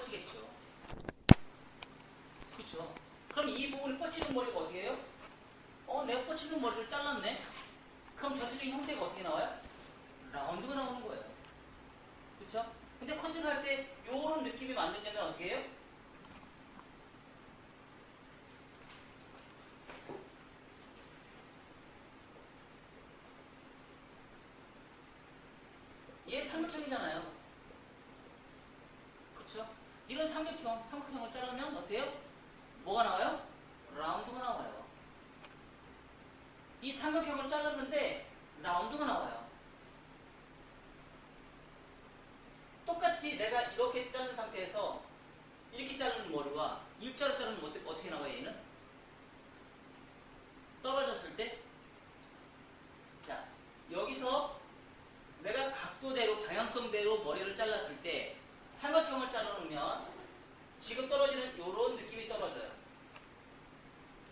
뻗치겠죠. 그쵸? 그럼 이 부분이 뻗치는 머리가 어떻게 해요? 내가 뻗치는 머리를 잘랐네? 그럼 전체적인 형태가 어떻게 나와요? 라운드가 나오는 거예요. 그쵸? 근데 커트를 할 때 요런 느낌이 만들려면 어떻게 해요? 얘 삼각형이잖아요. 그쵸? 이런 삼각형을 자르면 어때요? 뭐가 나와요? 라운드가 나와요. 이 삼각형을 자르는데 라운드가 나와요. 똑같이 내가 이렇게 자른 상태에서 이렇게 자르는 머리와 일자로 자르면 어떻게 나와요, 얘는? 떨어졌을 때? 자, 여기서 내가 각도대로, 방향성대로 머리를 잘랐을 때 삼각형을 자르면 지금 떨어지는 이런 느낌이 떨어져요.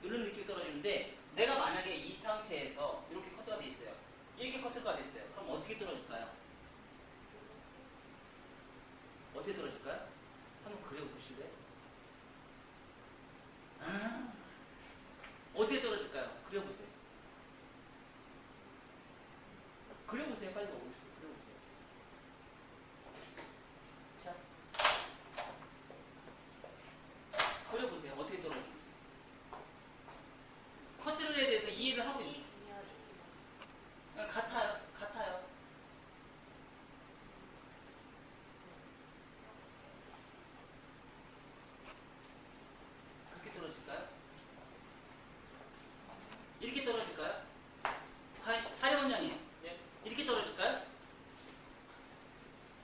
이런 느낌이 떨어지는데 내가 만약에 이 상태에서 이렇게 커트가 돼 있어요. 이렇게 커트가 돼 있어요. 그럼 어떻게 떨어질까요? 어떻게 떨어질까요? 한번 그려보실래요? 어떻게 떨어질까요? 그려보세요. 그려보세요. 빨리 오십시오. 그려보세요. 자, 그려보세요. 어떻게 떨어지는지. 커트를에 대해서 이해를 하고 있는 같아요. 같아요. 그렇게 떨어질까요? 이렇게 떨어질까요? 하려원장님, 네? 이렇게 떨어질까요?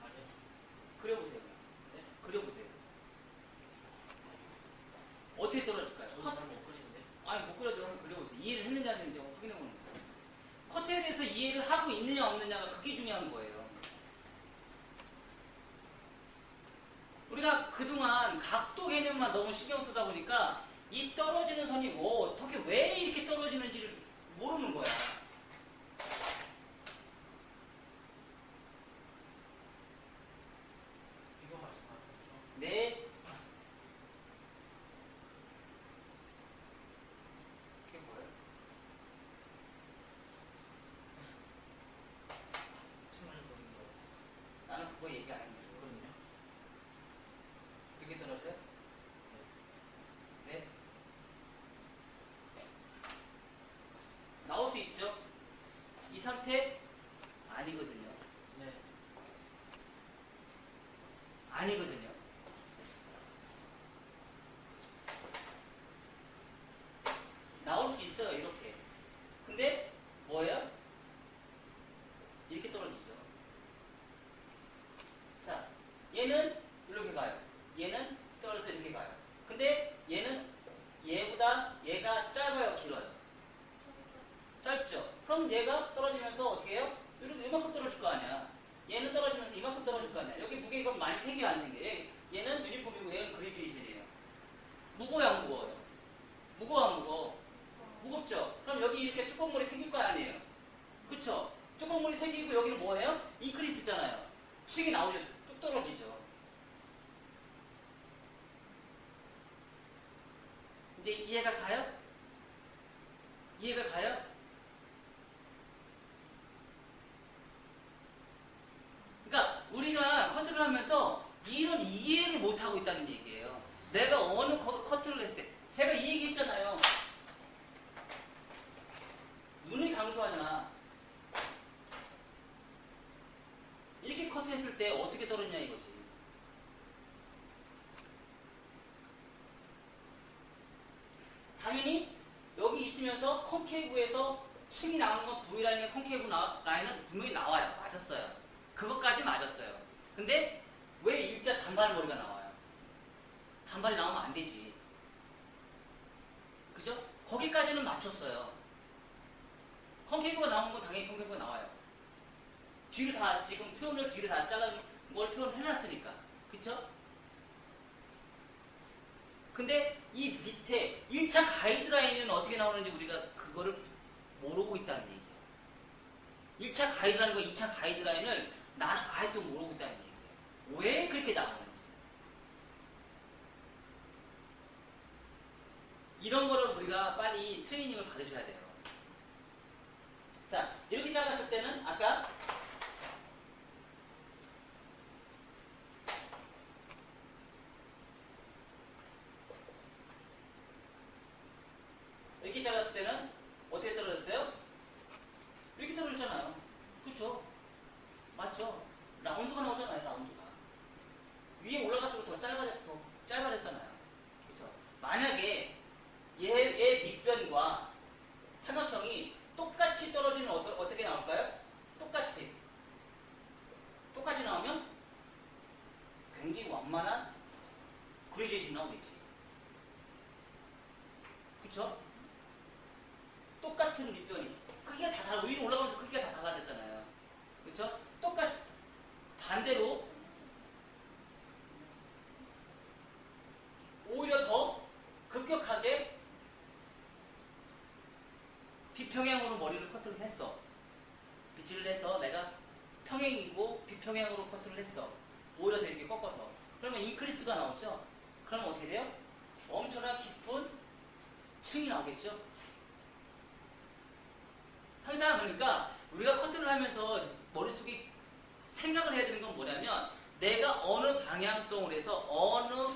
아니요. 그려보세요. 네? 그려보세요. 어떻게 떨어질까요? 저도 잘못 그리는데. 아니, 못 그려도 한번 그려보세요. 이해를 했느냐 안 했는지 확인해보는 거예요. 커트에 대해서 이해를 하고 있느냐 없느냐가 그게 중요한 거예요. 우리가 그동안 각도 개념만 너무 신경 쓰다 보니까 이 떨어지는 선이 어떻게 왜 이렇게 떨어지는지를 모르는 거야. 이거 말씀하는 거죠? 네. 그게 뭐예요? 층을 그리는 거. 나는 그거 얘기 안 했는데. 그거든요. 그게 떨어져요? 네. 나올 수 있죠? 이 상태? 아니거든요. 네. 아니거든요. 나올 수 있어요, 이렇게. 근데 뭐예요? 이렇게 떨어지죠. 자, 얘는 이렇게 가요. 얘는 떨어져서 이렇게 가요. 근데 얘는 얘보다 얘가 짧아요, 길어요? 짧죠? 그럼 얘가 떨어지면서 어떻게 해요? 이렇게 이만큼 떨어질 거 아니야. 얘는 떨어지면서 이만큼 떨어질 거 아니야. 여기 무게가 많이 생겨 안 생겨? 얘는 유니폼이고 얘는 그리드리실이에요. 무거워요, 안 무거워요? 무거워, 안 무거워? 무겁죠? 그럼 여기 이렇게 뚜껑물이 생길 거 아니에요? 그쵸? 뚜껑물이 생기고 여기는 뭐예요? 인크리스잖아요. 층이 나오죠. 뚝 떨어지죠. 이제 이해가 가요? 이해가 가요? 그러니까 우리가 커트를 하면서 이런 이해를 못하고 있다는 얘기예요. 내가 어느 커트를 했을 때 제가 이 얘기 했잖아요. 눈이 강조하잖아. 이렇게 커트했을 때 어떻게 떨어지냐 이거지. 당연히 여기 있으면서 컨케이브에서 층이 나오는 건 V라인의 컨케이브 라인은 분명히 나와요. 맞았어요. 그것까지 맞았어요. 근데 왜 일자 단발머리가 나와요? 단발이 나오면 안 되지. 그죠? 거기까지는 맞췄어요. 컨케이브가 나오는 건 당연히 컨케이브가 나와요. 뒤를 다, 지금 표현을 뒤를 다 잘라준 걸 표현을 해놨으니까. 그쵸? 근데 이 밑에 1차 가이드라인은 어떻게 나오는지 우리가 그거를 모르고 있다는 얘기예요. 1차 가이드라인과 2차 가이드라인을 나는 아예 또 모르고 있다는 얘기예요. 왜 그렇게 나오는지. 이런 거를 우리가 빨리 트레이닝을 받으셔야 돼요. 자, 이렇게 잘랐을 때는 아까 이렇게 잘랐을 때는 어떻게 떨어졌어요? 이렇게 떨어졌잖아요. 그쵸? 맞죠? 라운드가 나오잖아요. 라운드가. 위에 올라갈수록 더 짧아졌잖아요. 그쵸? 만약에 얘 밑변과 삼각형이 똑같이 떨어지면 어떻게 나올까요? 똑같이 나오면 굉장히 완만한 그레이제이션이 나오겠지. 그쵸? 똑같은 밑변이 크기가 다 다르고 위로 올라가면서 크기가 다 달라졌잖아요. 그쵸? 반대로 오히려 더 급격하게 비평양으로 머리를 커트를 했어. 빗질을 해서 내가 평행이고 비평양으로 커트를 했어. 오히려 더 이렇게 꺾어서. 그러면 인크리스가 나오죠? 그러면 어떻게 돼요? 엄청난 깊은 층이 나오겠죠? 항상 그러니까 우리가 커트를 하면서 머릿속에 생각을 해야 되는 건 뭐냐면 내가 어느 방향성으로 해서 어느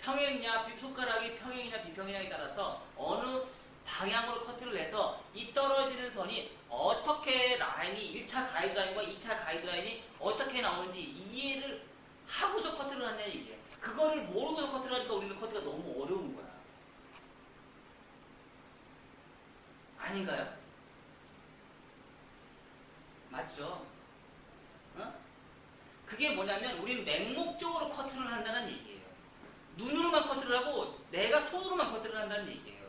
평행이냐 손가락이 평행이냐 비평이냐에 따라서 어느 방향으로 커트를 해서 이 떨어지는 선이 어떻게 라인이 1차 가이드라인과 2차 가이드라인이 어떻게 나오는지 이해를 하고서 커트를 하냐 이게. 그거를 모르고서 커트를 하니까 우리는 커트가 너무 어려운 거야. 아닌가요? 맞죠? 어? 그게 뭐냐면 우리는 맹목적으로 커트를 한다는 얘기예요. 눈으로만 커트를 하고 내가 손으로만 커트를 한다는 얘기예요.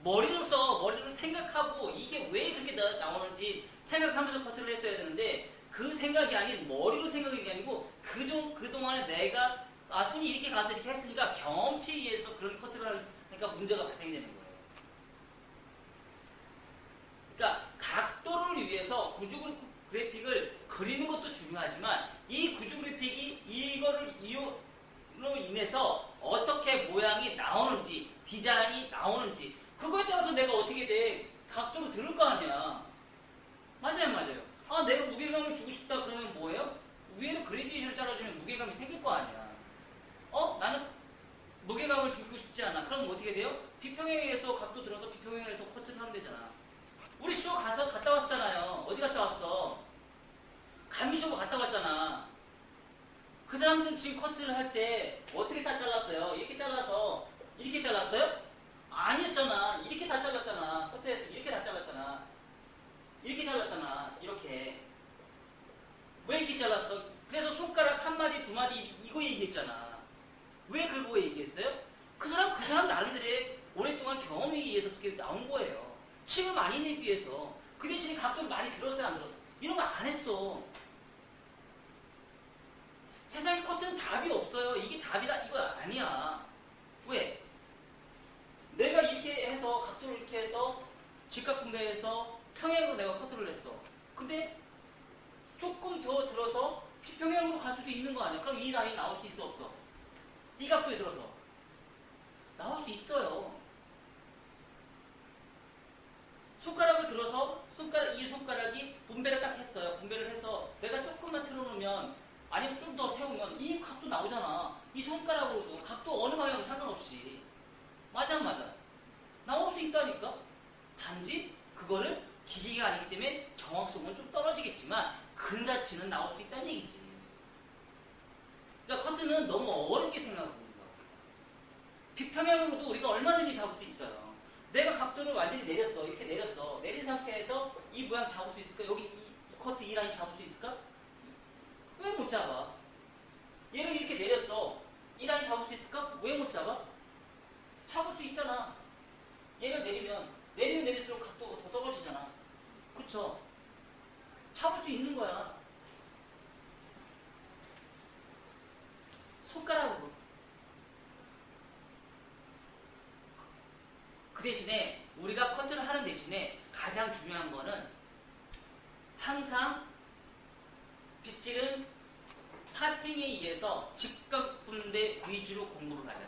머리를 생각하고 이게 왜 그렇게 나오는지 생각하면서 커트를 했어야 되는데 그 생각이 아닌 머리로 생각한 게 아니고 그동안에 내가 손이 이렇게 가서 이렇게 했으니까 경험치에 의해서 그런 커트를 하니까 문제가 발생되는 거예요. 그러니까 각도를 위해서 구조 그래픽을 그리는 것도 중요하지만 이 구조 그래픽이 이로 인해서 어떻게 모양이 나오는지 디자인이 나오는지 그거에 따라서 내가 어떻게 돼 각도를 들을 거 아니야. 맞아요. 내가 무게감을 주고 싶다 그러면 뭐예요? 위에는 그레디에이션을 잘라주면 무게감이 생길 거 아니야. 나는 무게감을 주고 싶지 않아. 그럼 어떻게 돼요? 비평행에서 각도 들어서 비평행에서 커트를 하면 되잖아. 우리 쇼 갔다 왔잖아요. 어디 갔다 왔어? 감미쇼 갔다 왔잖아. 그 사람들은 지금 커트를 할 때 어떻게 다 잘랐어요? 이렇게 잘라서 이렇게 잘랐어요? 아니었잖아. 이렇게 다 잘랐잖아. 커트에서 이렇게 다 잘랐잖아. 이렇게 잘랐잖아. 이렇게. 왜 이렇게 잘랐어? 그래서 손가락 한 마디 두 마디 이거 얘기했잖아. 왜 그거 얘기했어요? 그 사람 나름대로의 오랫동안 경험에 의해서 그렇게 나온 거예요. 층을 많이 내기 위해서. 그 대신에 각도를 많이 들었어요, 안 들었어? 이런 거 안 했어. 세상에 커트는 답이 없어요. 이게 답이다 이거 아니야. 왜? 내가 이렇게 해서 각도를 이렇게 해서 직각분배해서 평행으로 내가 커트를 했어. 근데 조금 더 들어서 비평행으로 갈 수도 있는 거 아니야. 그럼 이 라인이 나올 수 있어 없어? 이 각도에 들어서 나올 수 있어요. 손가락을 들어서 이 손가락이 분배를 딱 했어요. 분배를 해서 내가 조금만 틀어놓으면 아니면 좀 더 세우면 이 각도 나오잖아. 이 손가락으로도 각도 어느 방향으로 상관없이. 맞아. 나올 수 있다니까. 단지 그거를 기기가 아니기 때문에 정확성은 좀 떨어지겠지만 근사치는 나올 수 있다는 얘기지. 그러니까 커트는 너무 어렵게 생각하고 있는 거야. 비평형으로도 우리가 얼마든지 잡을 수 있어요. 내가 각도를 완전히 내렸어. 이렇게 내렸어. 내린 상태에서 이 모양 잡을 수 있을까? 여기 이 커트 이 라인 잡을 수 있을까? 왜 못 잡아? 얘를 이렇게 내렸어. 이 라인 잡을 수 있을까? 왜 못 잡아? 잡을 수 있잖아. 얘를 내리면 내릴수록 각도가 더 떨어지잖아. 그쵸? 잡을 수 있는 거야. 손가락으로. 그 대신에 우리가 커트를 하는 대신에 가장 중요한 거는 항상 빗질은 파팅에 의해서 직각분대 위주로 공부를 하자.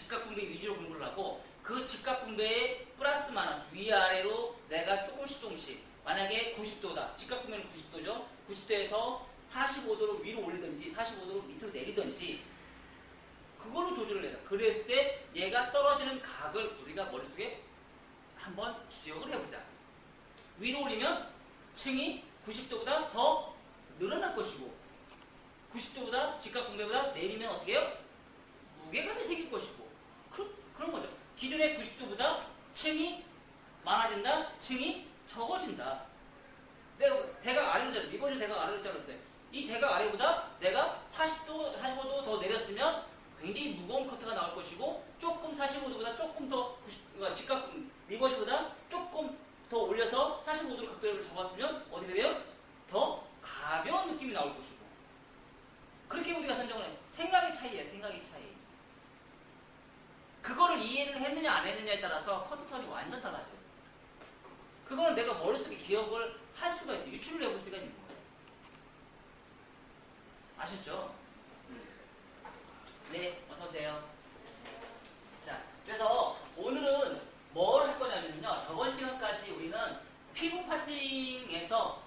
직각 분배 위주로 공부를 하고 그 직각 분배의 플러스 마이너스 위아래로 내가 조금씩 만약에 90도다. 직각 분배는 90도죠. 90도에서 45도로 위로 올리든지 45도로 밑으로 내리든지 그걸로 조절을 해야 돼. 그랬을 때 얘가 떨어지는 각을 우리가 머릿속에 한번 기억을 해보자. 위로 올리면 층이 90도보다 더 늘어날 것이고 90도보다 직각 분배보다 내리면 어떻게 해요? 무게감이 생길 것이고 그런 거죠. 기존의 90도보다 층이 많아진다, 층이 적어진다. 내가 대각 아래로 자르, 리버전 대각 아래로 잘랐어요. 이 대각 아래보다 내가 40도, 45도 더 내렸으면 굉장히 무거운 커트가 나올 것이고 조금 45도보다 조금 더 직각 리버즈보다 조금 더 올려서 45도로 각도를 잡았으면 어떻게 돼요? 더 가벼운 느낌이 나올 것이고 그렇게 우리가 선정을 해. 생각의 차이예요. 생각의 차이. 그거를 이해를 했느냐 안 했느냐에 따라서 커트선이 완전 달라져요. 그거는 내가 머릿속에 기억을 할 수가 있어요. 유출을 해볼 수가 있는 거예요. 아셨죠? 네, 어서오세요. 자, 그래서 오늘은 뭘 할 거냐면요. 저번 시간까지 우리는 피부 파팅에서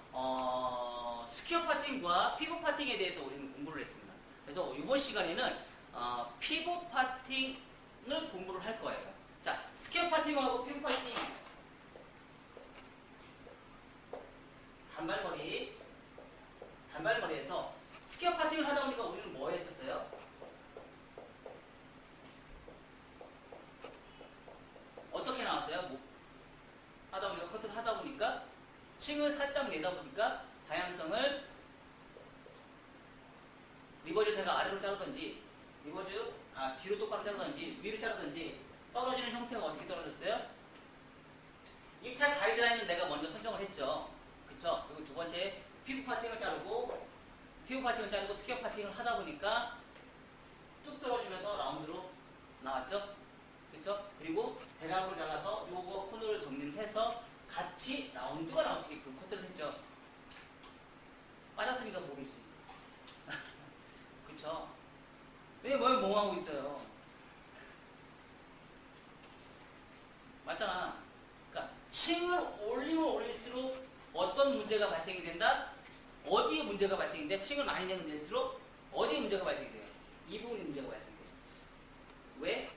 스퀘어 파팅과 피부 파팅에 대해서 우리는 공부를 했습니다. 그래서 이번 시간에는 피부 파팅을 공부를 할 거예요. 자, 스퀘어 파팅하고 피부 파팅 단발머리에서 스퀘어 파팅을 하다 보니까 우리는 뭐 했었어요? 어떻게 나왔어요? 뭐 하다 보니까 커트를 하다 보니까 층을 살짝 내다 보니까 방향성을 리버즈 대가 아래로 자르든지 리버즈 뒤로 똑바로 자르든지 위로 자르든지 떨어지는 형태가 어떻게 떨어졌어요? 1차 가이드라인은 내가 먼저 설정을 했죠. 그쵸? 그리고 두 번째 피부 파팅을 자르고 스퀘어 파팅을 하다 보니까 뚝 떨어지면서 라운드로 나왔죠? 그쵸? 그리고 대각으로 잘라서 요거 코너를 정리해서 같이 라운드가 나올 수 있게끔 커트를 했죠. 빠졌으니까 모르지. 그쵸? 왜 뭘 멍하고 있어요? 맞잖아. 그러니까 층을 올리면 올릴수록 어떤 문제가 발생이 된다? 어디에 문제가 발생이 돼? 층을 많이 내면 될수록 어디에 문제가 발생이 돼요? 이 부분에 문제가 발생이 돼요. 왜?